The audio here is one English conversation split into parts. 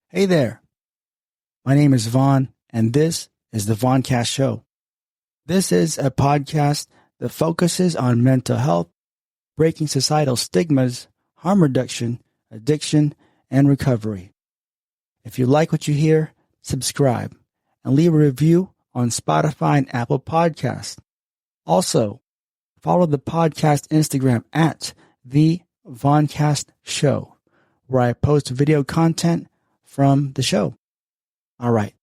Hey there, my name is Vaughn, and this is the Vaughncast Show. This is a podcast that focuses on mental health, breaking societal stigmas, harm reduction, addiction, and recovery. If you like what you hear, subscribe and leave a review on Spotify and Apple Podcasts. Also, follow the podcast Instagram at the Vaughncast Show, where I post video content from the show. All right,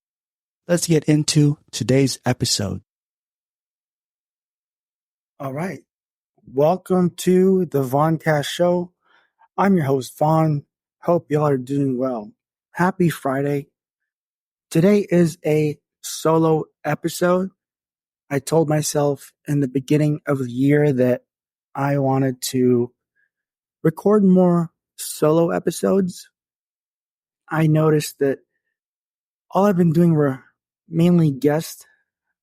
let's get into today's episode. All right, welcome to the Vaughncast Show. I'm your host, Vaughn. Hope y'all are doing well. Happy Friday. Today is a solo episode. I told myself in the beginning of the year that I wanted to record more solo episodes. I noticed that all I've been doing were mainly guest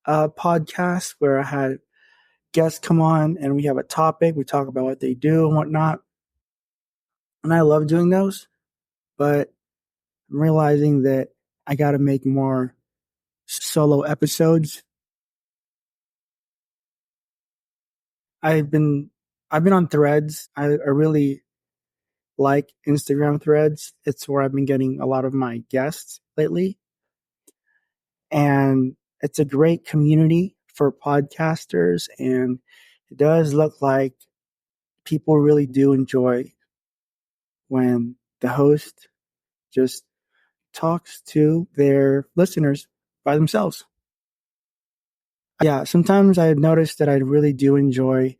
podcasts where I had guests come on and we have a topic, we talk about what they do and whatnot. And I love doing those, but I'm realizing that I got to make more solo episodes. I've been on Threads. I really like Instagram Threads. It's where I've been getting a lot of my guests lately. And it's a great community for podcasters, and it does look like people really do enjoy when the host just talks to their listeners by themselves. Yeah, sometimes I've noticed that I really do enjoy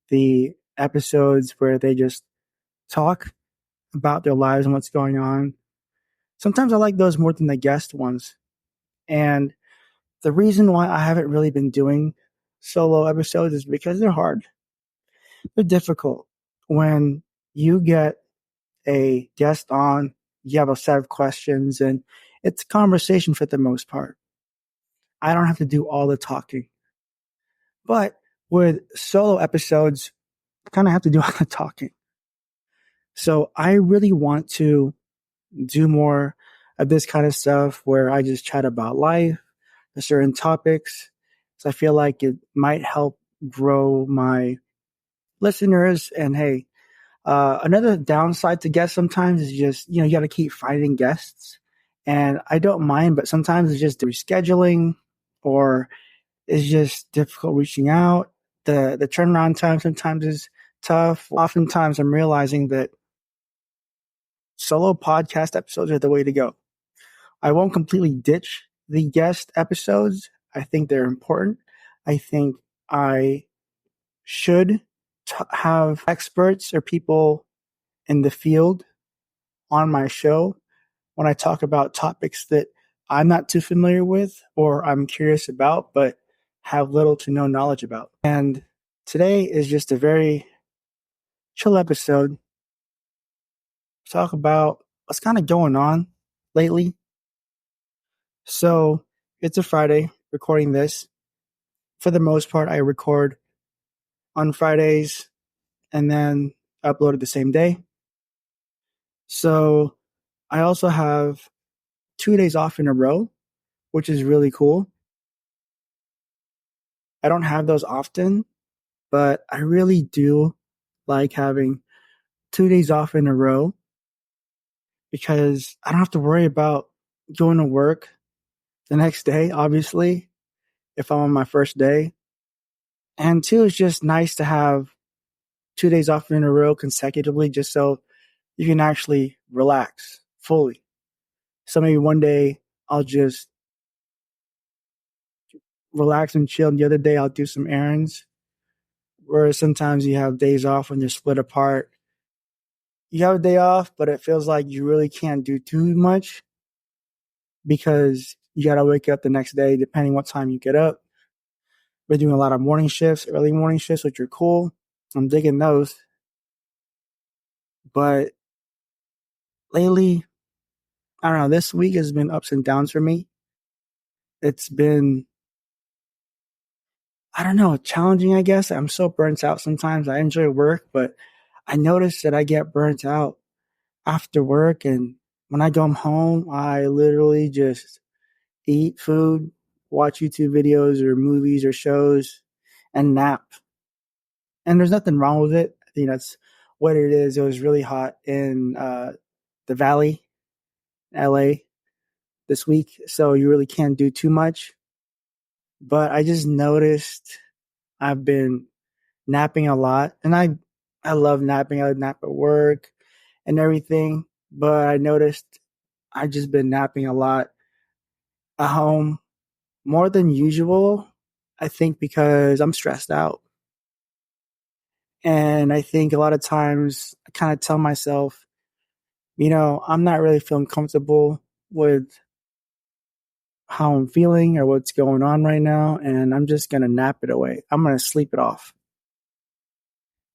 the episodes where they just talk about their lives and what's going on. Sometimes I like those more than the guest ones. And the reason why I haven't really been doing solo episodes is because they're hard. They're difficult. When you get a guest on, you have a set of questions, and it's conversation for the most part. I don't have to do all the talking. But with solo episodes, I kind of have to do all the talking. So I really want to do more of this kind of stuff where I just chat about life, certain topics. So I feel like it might help grow my listeners. And hey, another downside to guests sometimes is just, you got to keep finding guests. And I don't mind, but sometimes it's just rescheduling or it's just difficult reaching out. The turnaround time sometimes is tough. Oftentimes I'm realizing that solo podcast episodes are the way to go. I won't completely ditch the guest episodes. I think they're important. I think I should have experts or people in the field on my show when I talk about topics that I'm not too familiar with or I'm curious about, but have little to no knowledge about. And today is just a very chill episode. Talk about what's kind of going on lately. So it's a Friday recording this. For the most part, I record on Fridays and then upload it the same day. So I also have 2 days off in a row, which is really cool. I don't have those often, but I really do like having 2 days off in a row because I don't have to worry about going to work the next day, obviously, if I'm on my first day. And two, it's just nice to have 2 days off in a row consecutively just so you can actually relax fully. So maybe one day I'll just relax and chill, and the other day I'll do some errands. Whereas sometimes you have days off when you're split apart. You have a day off, but it feels like you really can't do too much because you got to wake up the next day, depending what time you get up. We're doing a lot of morning shifts, early morning shifts, which are cool. I'm digging those. But lately, I don't know, this week has been ups and downs for me. It's been, I don't know, challenging, I guess. I'm so burnt out sometimes. I enjoy work, but I notice that I get burnt out after work and when I come home, I literally just eat food, watch YouTube videos or movies or shows, and nap. And there's nothing wrong with it. I think that's what it is. It was really hot in the Valley, LA, this week, so you really can't do too much. But I just noticed I've been napping a lot, and I love napping. I nap at work and everything, but I noticed I just been napping a lot at home more than usual. I think because I'm stressed out. And I think a lot of times I kind of tell myself, I'm not really feeling comfortable with how I'm feeling or what's going on right now. And I'm just going to nap it away. I'm going to sleep it off.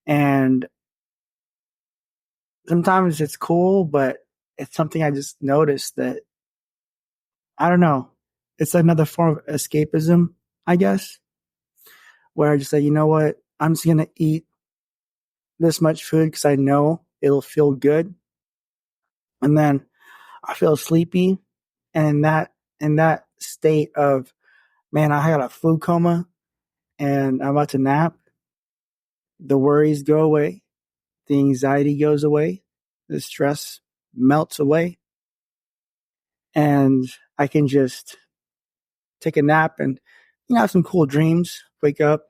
And sometimes it's cool, but it's something I just noticed that, I don't know, it's another form of escapism, I guess, where I just say, you know what, I'm just going to eat this much food because I know it'll feel good. And then I feel sleepy. And in that state of, man, I got a food coma and I'm about to nap, the worries go away, the anxiety goes away, the stress melts away, and I can just take a nap and have some cool dreams, wake up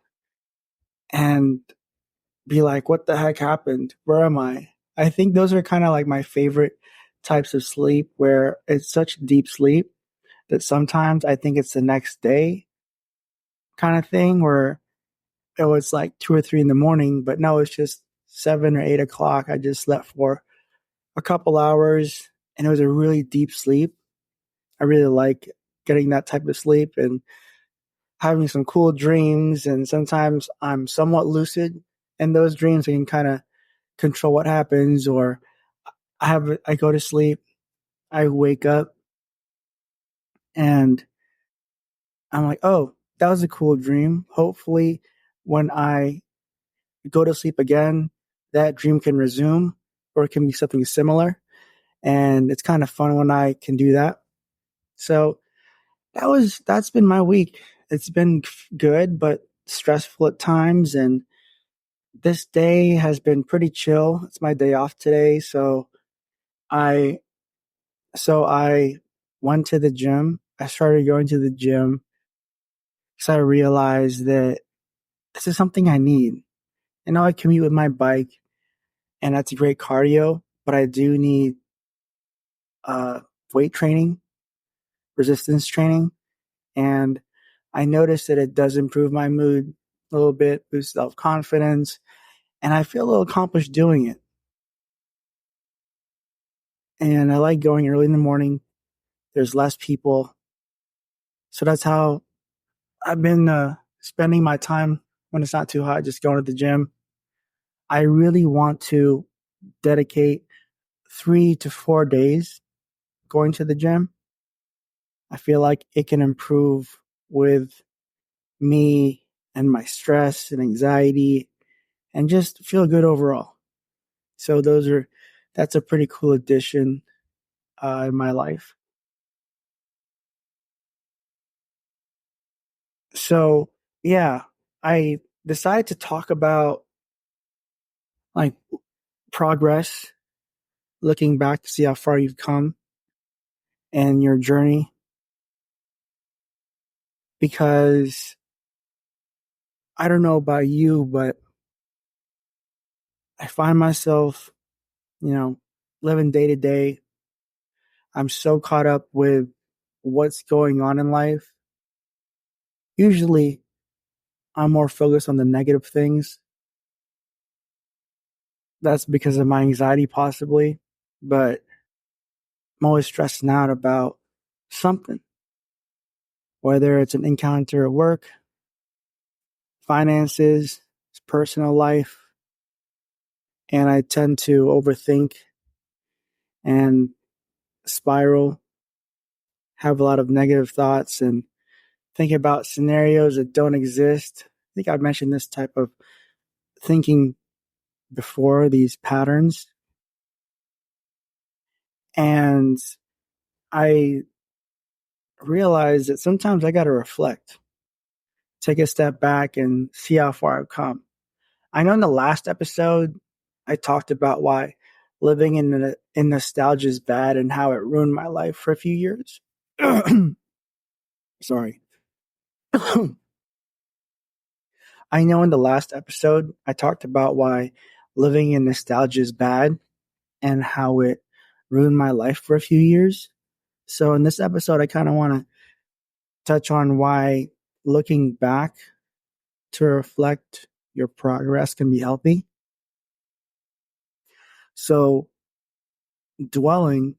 and be like, what the heck happened? Where am I? I think those are kind of like my favorite types of sleep, where it's such deep sleep that sometimes I think it's the next day kind of thing, where it was like 2 or 3 in the morning, but no, it's just 7 or 8 o'clock. I just slept for a couple hours and it was a really deep sleep. I really like getting that type of sleep and having some cool dreams. And sometimes I'm somewhat lucid in those dreams. I can kind of control what happens, or I go to sleep, I wake up and I'm like, oh, that was a cool dream. Hopefully when I go to sleep again, that dream can resume, or it can be something similar. And it's kind of fun when I can do that. So that's been my week. It's been good, but stressful at times. And this day has been pretty chill. It's my day off today. I, so I went to the gym. I started going to the gym because I realized that this is something I need. I commute with my bike and that's great cardio, but I do need uh, weight training, resistance training, and I noticed that it does improve my mood a little bit, boost self confidence, and I feel a little accomplished doing it. And I like going early in the morning. There's less people, so that's how I've been spending my time when it's not too hot, just going to the gym. I really want to dedicate 3 to 4 days going to the gym. I feel like it can improve with me and my stress and anxiety and just feel good overall. So that's a pretty cool addition in my life. So yeah, I decided to talk about like progress, looking back to see how far you've come and your journey, because I don't know about you, but I find myself, you know, living day to day. I'm so caught up with what's going on in life. Usually I'm more focused on the negative things. That's because of my anxiety, possibly, but I'm always stressing out about something, whether it's an encounter at work, finances, personal life, and I tend to overthink and spiral, have a lot of negative thoughts, and think about scenarios that don't exist. I think I've mentioned this type of thinking before, these patterns. And I realized that sometimes I got to reflect, take a step back and see how far I've come. I know in the last episode, I talked about why living in nostalgia is bad and how it ruined my life for a few years. Sorry. I know in the last episode, I talked about why living in nostalgia is bad and how it ruined my life for a few years. So in this episode, I kind of want to touch on why looking back to reflect your progress can be healthy. So dwelling,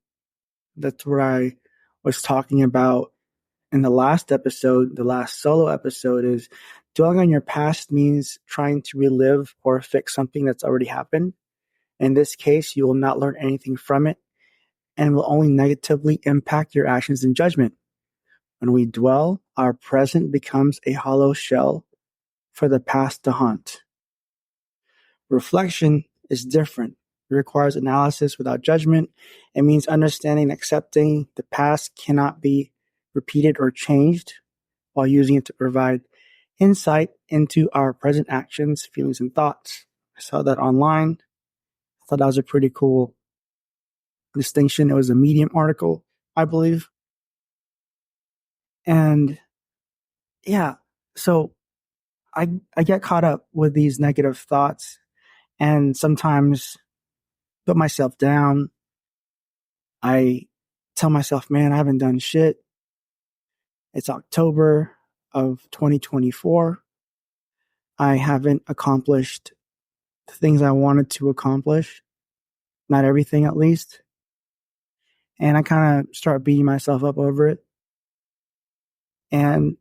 that's what I was talking about in the last episode, the last solo episode, is dwelling on your past means trying to relive or fix something that's already happened. In this case, you will not learn anything from it and will only negatively impact your actions and judgment. When we dwell, our present becomes a hollow shell for the past to haunt. Reflection is different. It requires analysis without judgment. It means understanding and accepting the past cannot be repeated or changed, while using it to provide insight into our present actions, feelings, and thoughts. I saw that online. I thought that was a pretty cool distinction. It was a Medium article, I believe. And yeah, so I get caught up with these negative thoughts and sometimes put myself down. I tell myself, man, I haven't done shit. It's October of 2024. I haven't accomplished the things I wanted to accomplish. Not everything, at least. And I kind of start beating myself up over it. And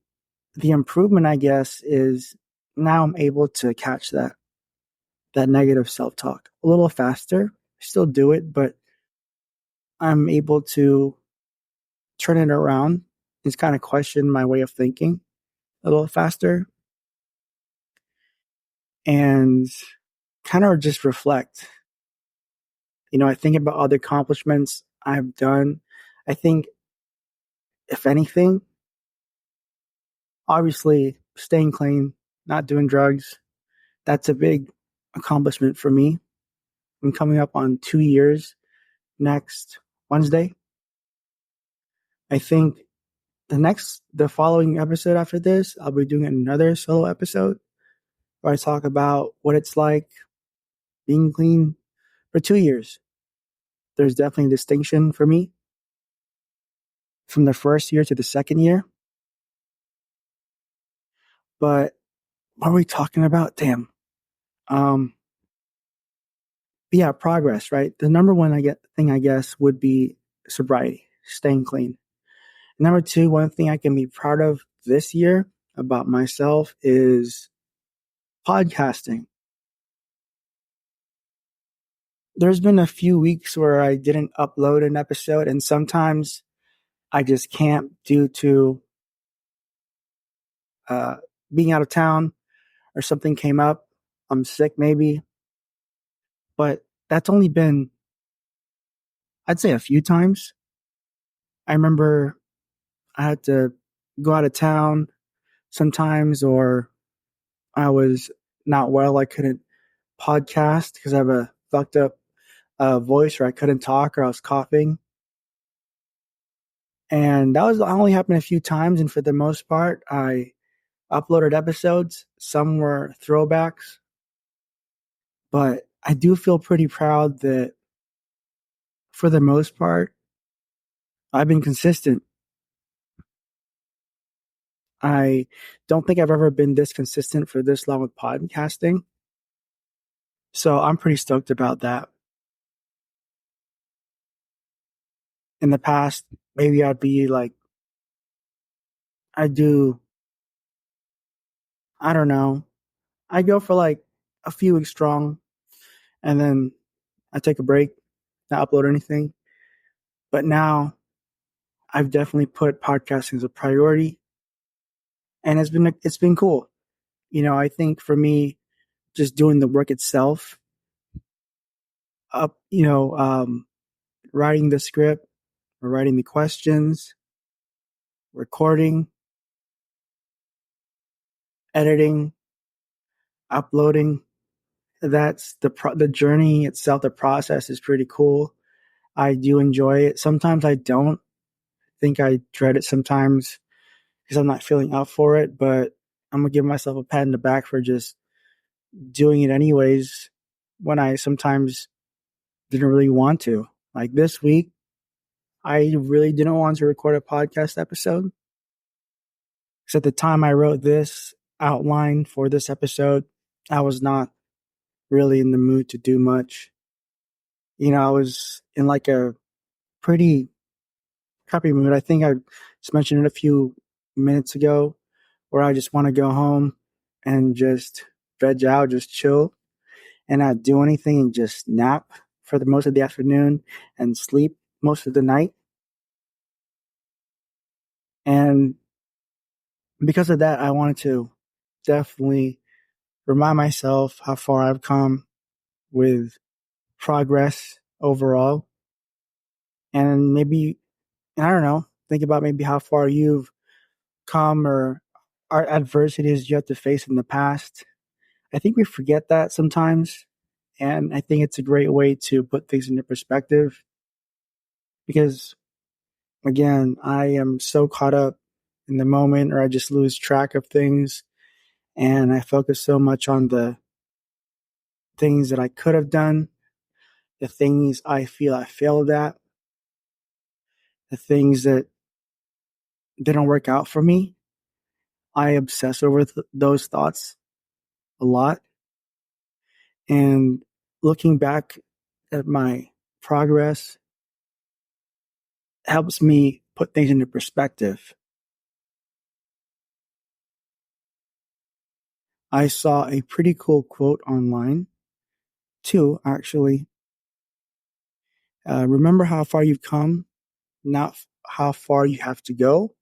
the improvement, I guess, is now I'm able to catch that negative self-talk a little faster. I still do it, but I'm able to turn it around and kind of question my way of thinking a little faster and kind of just reflect. I think about all the accomplishments I've done. I think, if anything, obviously staying clean, not doing drugs, that's a big accomplishment for me. I'm coming up on 2 years next Wednesday. I think the following episode after this, I'll be doing another solo episode where I talk about what it's like being clean for 2 years. There's definitely a distinction for me from the first year to the second year. But what are we talking about? Damn. Um, yeah, progress, right? The number one thing I guess would be sobriety, staying clean. Number two, one thing I can be proud of this year about myself is podcasting. There's been a few weeks where I didn't upload an episode, and sometimes I just can't due to uh, being out of town or something came up. I'm sick, maybe, but that's only been, I'd say, a few times. I remember I had to go out of town sometimes, or I was not well. I couldn't podcast because I have a fucked up voice, or I couldn't talk, or I was coughing. And that was only happened a few times. And for the most part, I uploaded episodes. Some were throwbacks, but I do feel pretty proud that for the most part, I've been consistent. I don't think I've ever been this consistent for this long with podcasting. So I'm pretty stoked about that. In the past, maybe I'd be like, I do, I don't know. I go for like a few weeks strong and then I take a break, not upload anything. But now I've definitely put podcasting as a priority and it's been cool. I think for me, just doing the work itself, up, writing the script or writing the questions, recording, editing, uploading. That's the journey itself. The process is pretty cool. I do enjoy it. Sometimes I don't. Think I dread it sometimes because I'm not feeling up for it, but I'm gonna give myself a pat in the back for just doing it anyways when I sometimes didn't really want to. Like this week, I really didn't want to record a podcast episode. Because at the time I wrote this outline for this episode, I was not really in the mood to do much. I was in like a pretty crappy mood. I think I just mentioned it a few minutes ago where I just want to go home and just veg out, just chill and not do anything and just nap for the most of the afternoon and sleep most of the night. And because of that, I wanted to definitely remind myself how far I've come with progress overall. And maybe, and I don't know, think about maybe how far you've come or our adversities you have to face in the past. I think we forget that sometimes. And I think it's a great way to put things into perspective because, again, I am so caught up in the moment or I just lose track of things and I focus so much on the things that I could have done, the things I feel I failed at, the things that didn't work out for me. I obsess over those thoughts a lot. And looking back at my progress helps me put things into perspective. I saw a pretty cool quote online, too, actually. Remember how far you've come, not how far you have to go.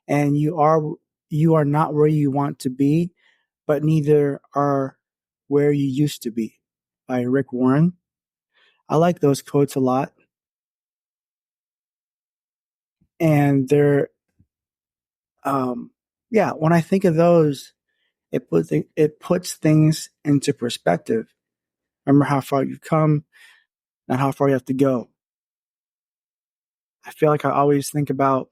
And you are not where you want to be, but neither are where you used to be, by Rick Warren. I like those quotes a lot. And um, yeah, when I think of those, it puts things into perspective. Remember how far you've come, not how far you have to go. I feel like I always think about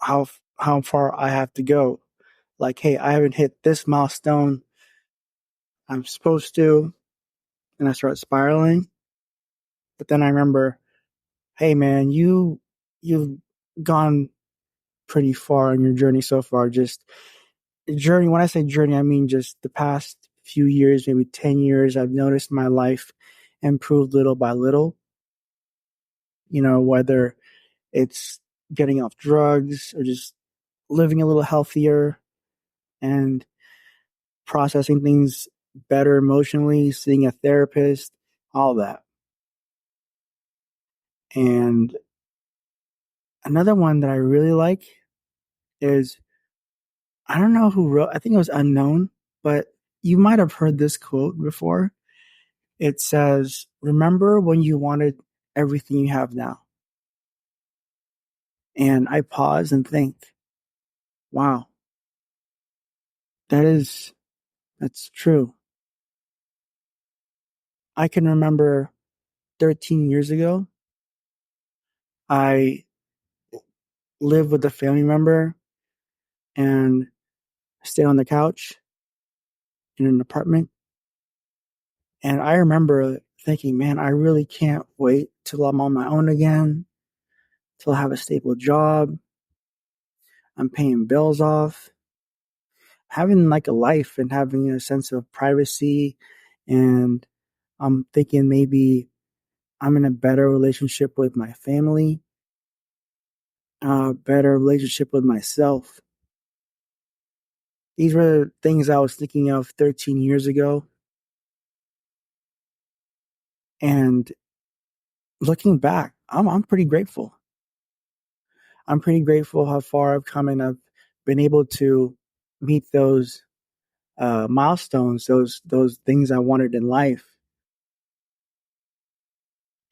how how far I have to go. Like, hey, I haven't hit this milestone I'm supposed to, and I start spiraling. But then I remember, hey, man, you've gone pretty far in your journey so far. Just journey. When I say journey, I mean just the past few years, maybe 10 years. I've noticed my life improve little by little. Whether it's getting off drugs or just living a little healthier and processing things better emotionally, seeing a therapist, all that. And another one that I really like is I don't know who wrote, I think it was unknown, but you might have heard this quote before. It says, remember when you wanted everything you have now? And I pause and think, wow, that's true. I can remember 13 years ago, I lived with a family member and stayed on the couch in an apartment. And I remember thinking, man, I really can't wait till I'm on my own again, till I have a stable job. I'm paying bills off, having like a life and having a sense of privacy. And I'm thinking maybe I'm in a better relationship with my family, a better relationship with myself. These were things I was thinking of 13 years ago. And looking back, I'm pretty grateful. I'm pretty grateful how far I've come and I've been able to meet those milestones, those things I wanted in life.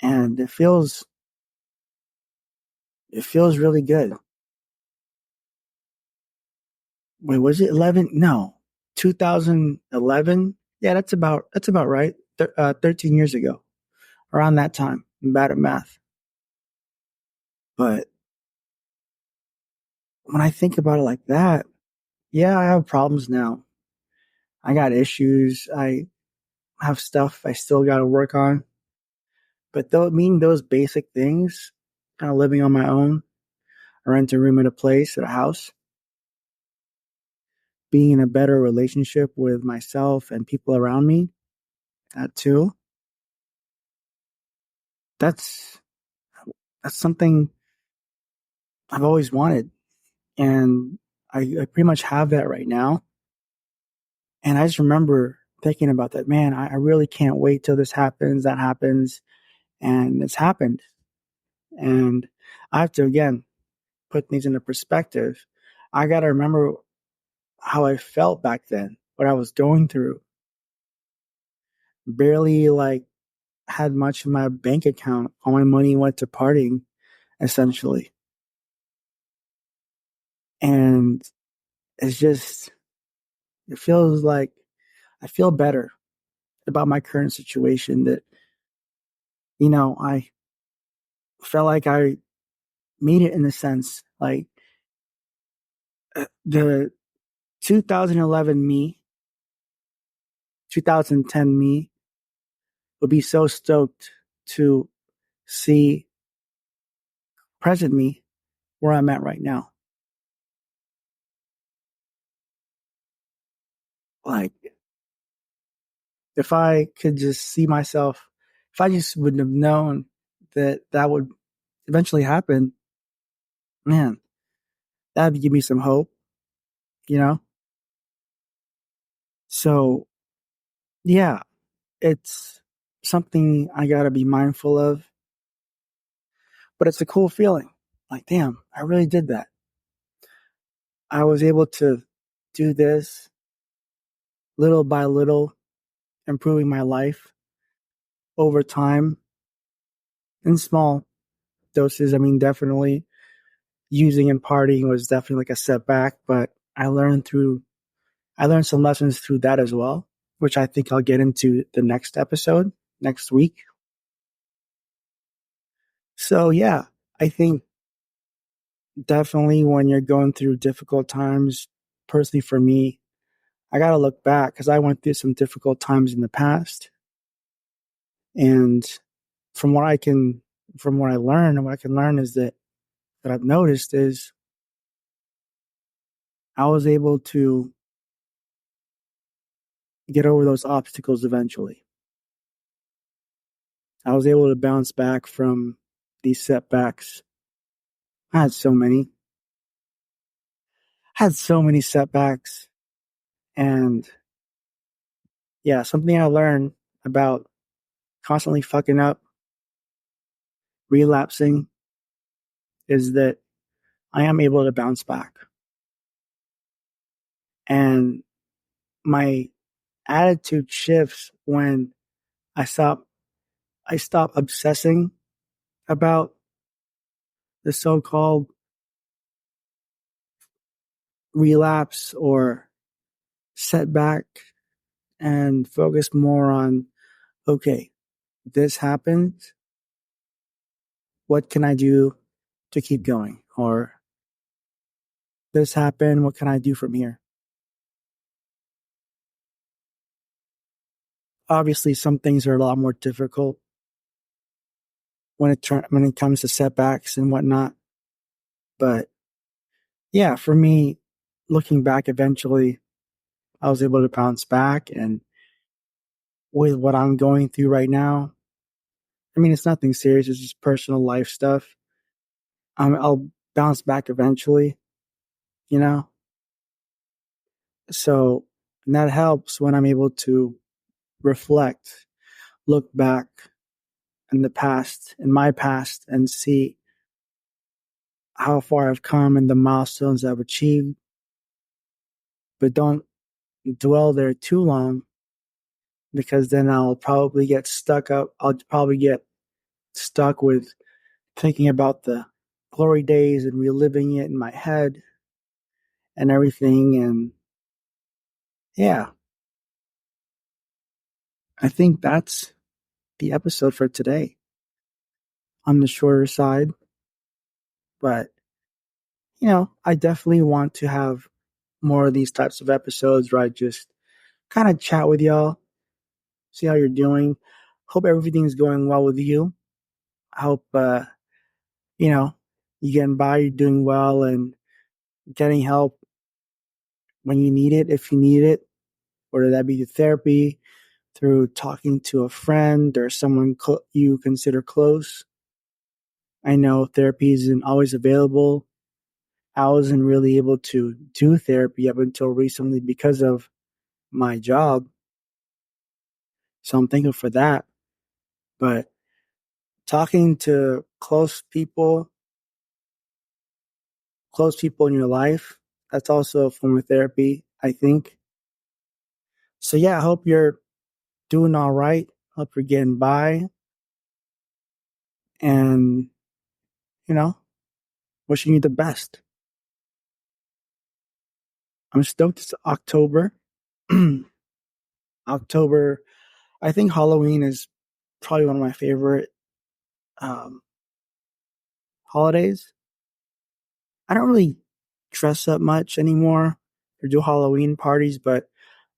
and it feels really good. Wait, was it 11? No, 2011. Yeah, that's about right. 13 years ago, around that time. I'm bad at math, but when I think about it like that, yeah, I have problems now. I got issues. I have stuff I still got to work on. But though, meaning those basic things, kind of living on my own, I rent a room at a place, at a house, being in a better relationship with myself and people around me, that too. That's that's something I've always wanted, and I pretty much have that right now. And I just remember thinking about that. Man, I really can't wait till this happens. That happens, and it's happened. And I have to again put things into perspective. I got to remember how I felt back then, what I was going through. Barely like had much in my bank account. All my money went to partying, essentially. And it's just, it feels like I feel better about my current situation that, I felt like I made it in a sense. Like the 2011 me, 2010 me would be so stoked to see present me where I'm at right now. Like, if I could just see myself, if I just would have known that that would eventually happen, man, that would give me some hope, you know? So, yeah, it's something I got to be mindful of, but it's a cool feeling. Like, damn, I really did that. I was able to do this little by little, improving my life over time in small doses. I mean, definitely using and partying was definitely like a setback, but I learned some lessons through that as well, which I think I'll get into the next episode next week. So yeah, I think definitely when you're going through difficult times, personally for me, I got to look back because I went through some difficult times in the past. And from what I can, from what I learned and what I can learn is that I've noticed is I was able to get over those obstacles eventually. I was able to bounce back from these setbacks. I had so many, had so many setbacks. And yeah, something I learned about constantly fucking up, relapsing, is that I am able to bounce back. And my attitude shifts when I stop I stop obsessing about the so-called relapse or setback and focus more on, okay, this happened. What can I do to keep going? Or this happened. What can I do from here? Obviously, some things are a lot more difficult when it comes to setbacks and whatnot. But yeah, for me, looking back, eventually, I was able to bounce back. And with what I'm going through right now, I mean, it's nothing serious. It's just personal life stuff. I'll bounce back eventually, you know? So and that helps when I'm able to reflect, look back in the past, in my past, and see how far I've come and the milestones I've achieved. But don't dwell there too long because then I'll probably get stuck up. I'll probably get stuck with thinking about the glory days and reliving it in my head and everything. And yeah, I think that's the episode for today. On the shorter side, but I definitely want to have more of these types of episodes where I just kind of chat with y'all, see how you're doing. Hope everything's going well with you. I hope, you know, you're getting by, you're doing well, and getting help when you need it, if you need it, whether that be through therapy, through talking to a friend or someone you consider close. I know therapy isn't always available. I wasn't really able to do therapy up until recently because of my job. So I'm thankful for that. But talking to close people in your life, that's also a form of therapy, I think. So yeah, I hope you're doing all right. Hope you're getting by. And, you know, wishing you the best. I'm stoked it's October. October, I think Halloween is probably one of my favorite um, holidays. I don't really dress up much anymore or do Halloween parties, but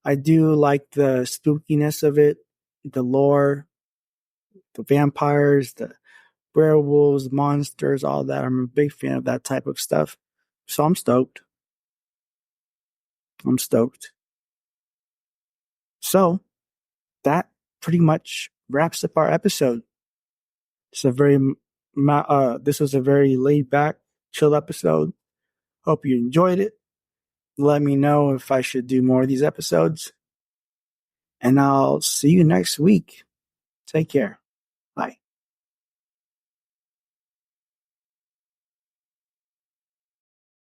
I do like the spookiness of it, the lore, the vampires, the werewolves, monsters, all that. I'm a big fan of that type of stuff. So I'm stoked. I'm stoked. So that pretty much wraps up our episode. It's a very this was a very laid back, chill episode. Hope you enjoyed it. Let me know if I should do more of these episodes. And I'll see you next week. Take care.